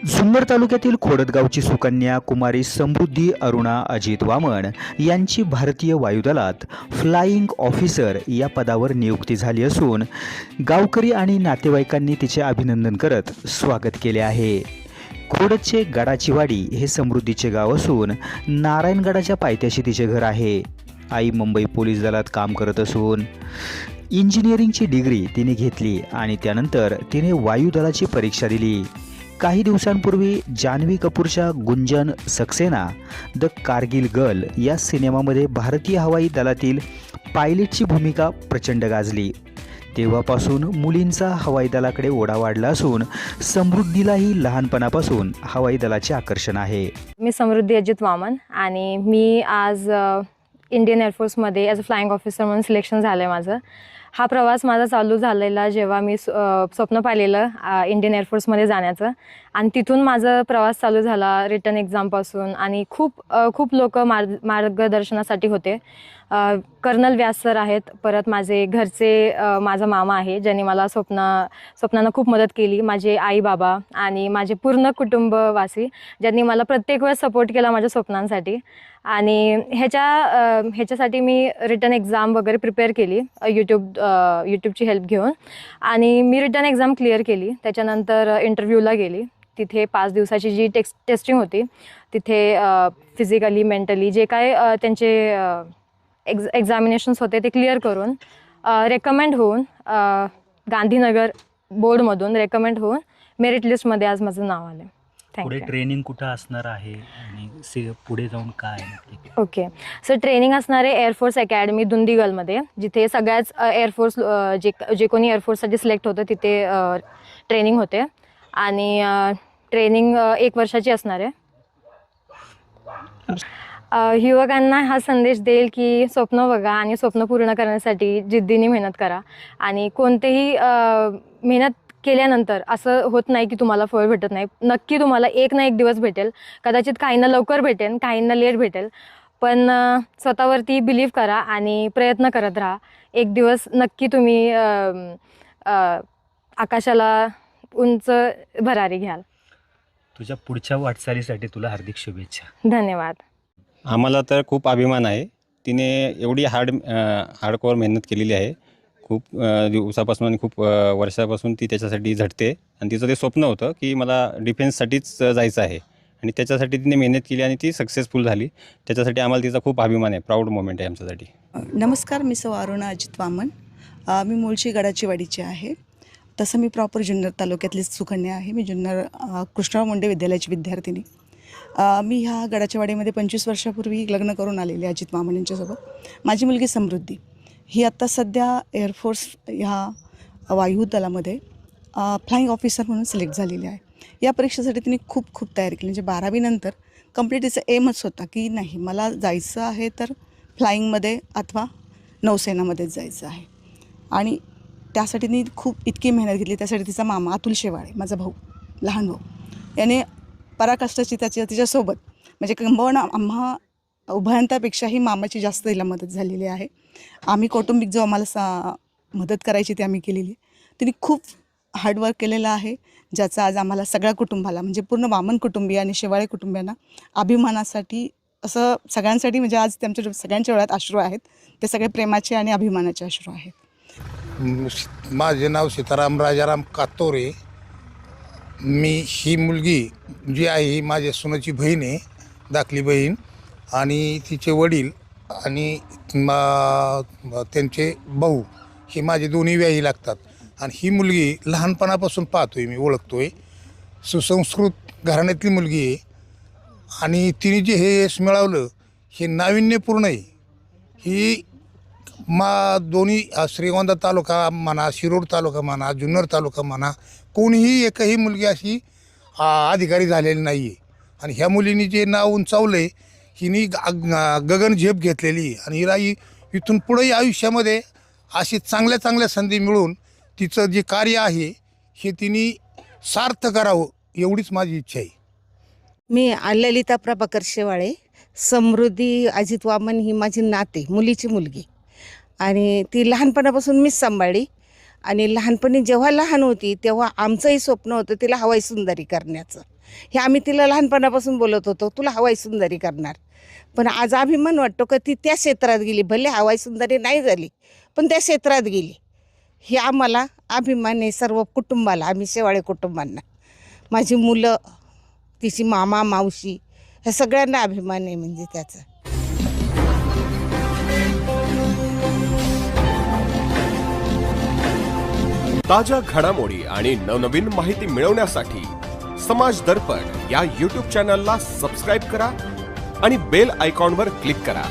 जुन्नर तालुक्यातील खोडदगावची सुकन्या कुमारी समृद्धी अरुणा अजित वामन यांची भारतीय वायुदलात फ्लाइंग ऑफिसर या पदावर नियुक्ती झाली असून गावकरी आणि नातेवाईकांनी तिचे अभिनंदन करत स्वागत केले आहे. खोडदचे गडाचीवाडी हे समृद्धीचे गाव असून नारायणगडाच्या पायथ्याशी तिचे घर आहे. आई मुंबई पोलीस दलात काम करत असून इंजिनिअरिंगची डिग्री तिने घेतली आणि त्यानंतर तिने वायुदलाची परीक्षा दिली. काही दिवसांपूर्वी जान्हवी कपूरच्या गुंजन सक्सेना द कारगिल गर्ल या सिनेमामध्ये भारतीय हवाई दलातील पायलटची भूमिका प्रचंड गाजली. तेव्हापासून मुलींचा हवाई दलाकडे ओढा वाढला असून समृद्धीलाही लहानपणापासून हवाई दलाचे आकर्षण आहे. मी समृद्धी अजित वामन आणि मी आज इंडियन एअरफोर्समध्ये ॲज अ फ्लाइंग ऑफिसर म्हणून सिलेक्शन झालं आहे माझं. हा प्रवास माझा चालू झालेला जेव्हा मी स्वप्न पाहिलेलं इंडियन एअरफोर्समध्ये जाण्याचं आणि तिथून माझा प्रवास चालू झाला रिटर्न एक्झामपासून. आणि खूप लोक मार्गदर्शनासाठी होते. कर्नल व्यास सर आहेत, परत माझे घरचे माझा मामा आहे ज्यांनी मला स्वप्नांना खूप मदत केली, माझे आई बाबा आणि माझे पूर्ण कुटुंबवासी ज्यांनी मला प्रत्येक वेळेस सपोर्ट केला माझ्या स्वप्नांसाठी. आणि ह्याच्यासाठी मी रिटर्न एक्झाम वगैरे प्रिपेअर केली यूट्यूबची हेल्प घेऊन आणि मी रिटर्न एक्झाम क्लिअर केली. त्याच्यानंतर इंटरव्ह्यूला गेली. तिथे 5 दिवसाची जी टेस्टिंग होती तिथे फिजिकली मेंटली जे काय त्यांचे एक्झामिनेशन्स होते ते क्लिअर करून रेकमेंड होऊन गांधीनगर बोर्डमधून रेकमेंड होऊन मेरिट लिस्टमध्ये आज माझं नाव आलं. पुढे ट्रेनिंग कुठं असणार आहे आणि पुढे जाऊन काय? ओके, सो ट्रेनिंग असणार आहे एअरफोर्स अकॅडमी दुंदीगलमध्ये, जिथे सगळ्याच एअरफोर्स जे कोणी एअरफोर्ससाठी सिलेक्ट होतं तिथे ट्रेनिंग होते. आणि ट्रेनिंग 1 वर्षाची असणार आहे. युवकांना हा संदेश देईल की स्वप्न बघा आणि स्वप्न पूर्ण करण्यासाठी जिद्दीने मेहनत करा. आणि कोणतेही मेहनत केल्यानंतर असं होत नाही की तुम्हाला फळ भेटत नाही. नक्की तुम्हाला एक ना एक दिवस भेटेल. कदाचित काहींना लवकर भेटेल, काहींना लेट भेटेल, पण स्वतःवरती बिलीव्ह करा आणि प्रयत्न करत राहा. एक दिवस नक्की तुम्ही आकाशाला उंच भरारी घ्याल. तुझ्या पुढच्या वाटचालीसाठी तुला हार्दिक शुभेच्छा. धन्यवाद. आम्हाला तर खूप अभिमान आहे. तिने एवढी हार्डकोअर मेहनत केलेली आहे. खूप दिवसापासून आणि खूप वर्षापासून ती त्याच्यासाठी झटते आणि तिचं ते स्वप्न होतं की मला डिफेन्ससाठीच जायचं आहे आणि त्याच्यासाठी तिने मेहनत केली आणि ती सक्सेसफुल झाली. त्याच्यासाठी आम्हाला तिचा खूप अभिमान आहे. प्राऊड मोमेंट आहे आमच्यासाठी. नमस्कार, मी सौ अरुणा अजित वामन. मी मूळची गडाचीवाडीची आहे. तसं मी प्रॉपर जुन्नर तालुक्यातलीच सुकन्या आहे. मी जुन्नर कृष्णराव मुंडे विद्यालयाची विद्यार्थिनी. मी ह्या गडाचीवाडीमध्ये 25 वर्षापूर्वी लग्न करून आलेले अजित वामन यांच्यासोबत. माझी मुलगी समृद्धी ही आत्ता सध्या एअरफोर्स ह्या वायुदलामध्ये फ्लाइंग ऑफिसर म्हणून सिलेक्ट झालेली आहे. या परीक्षेसाठी तिने खूप तयारी केली. म्हणजे 12वी नंतर कंप्लीट तिचा एमच होता की नाही मला जायचं आहे तर फ्लाइंगमध्ये अथवा नौसेनामध्येच जायचं आहे. आणि त्यासाठी तिने इतकी मेहनत घेतली. त्यासाठी तिचा मामा अतुल शेवाळे, माझा भाऊ, लहान भाऊ, याने पराकाष्ठाची तिच्यासोबत म्हणजे किंबहुना आम्हा उभयंतापेक्षाही मामाची जास्त तिला मदत झालेली आहे. आम्ही कौटुंबिक जो आम्हाला मदत करायची ती आम्ही केलेली आहे. तिने खूप हार्डवर्क केलेलं आहे, ज्याचा आज आम्हाला सगळ्या कुटुंबाला म्हणजे पूर्ण वामन कुटुंबीय आणि शेवाळे कुटुंबियांना अभिमानासाठी असं सगळ्यांसाठी म्हणजे आज त्यांच्या सगळ्यांच्या डोळ्यात अश्रू आहेत. ते सगळे प्रेमाचे आणि अभिमानाचे अश्रू आहेत. माझे नाव सीताराम राजाराम कातोरे. ही मुलगी जी आहे ही माझ्या सुनाची बहीण आहे, धाकली बहीण. आणि तिचे वडील आणि त्यांचे भाऊ हे माझे दोन्ही व्याही लागतात. आणि ही मुलगी लहानपणापासून पाहतोय मी, ओळखतोय. सुसंस्कृत घराण्यातली मुलगी आहे आणि तिने जे हे यश मिळवलं हे नाविन्यपूर्ण आहे. ही दोन्ही श्रीगोंदा तालुका म्हणा, शिरूर तालुका म्हणा, जुन्नर तालुका म्हणा, कोणीही एकही मुलगी अशी अधिकारी झालेली नाही आहे. आणि ह्या मुलीने जे नाव उंचावलं आहे हिने गगन झेप घेतलेली आणि हिला इथून पुढेही आयुष्यामध्ये अशी चांगल्या संधी मिळून तिचं जे कार्य आहे हे तिने सार्थ करावं एवढीच माझी इच्छा आहे. मी ललिता प्रभाकर शेवाळे. समृद्धी अजित वामन ही माझी नाते मुलीची मुलगी आणि ती लहानपणापासून मीच सांभाळली. आणि लहानपणी जेव्हा लहान होती तेव्हा आमचंही स्वप्न होतं तिला हवाई सुंदरी करण्याचं. हे आम्ही तिला लहानपणापासून बोलत होतो, तुला हवाई सुंदरी करणार. पण आज अभिमान वाटतो का ती त्या क्षेत्रात गेली. भले हवाई सुंदरी नाही झाली, पण त्या क्षेत्रात गेली. हे आम्हाला अभिमान आहे सर्व कुटुंबाला, आम्ही शेवाळे कुटुंबांना. माझी मुलं, तिची मामा मावशी, ह्या सगळ्यांना अभिमान आहे म्हणजे त्याचा. ताज्या घडामोडी आणि नवनवीन माहिती मिळवण्यासाठी समाज दर्पण या YouTube चॅनलला सबस्क्राईब करा आणि बेल आयकॉनवर क्लिक करा.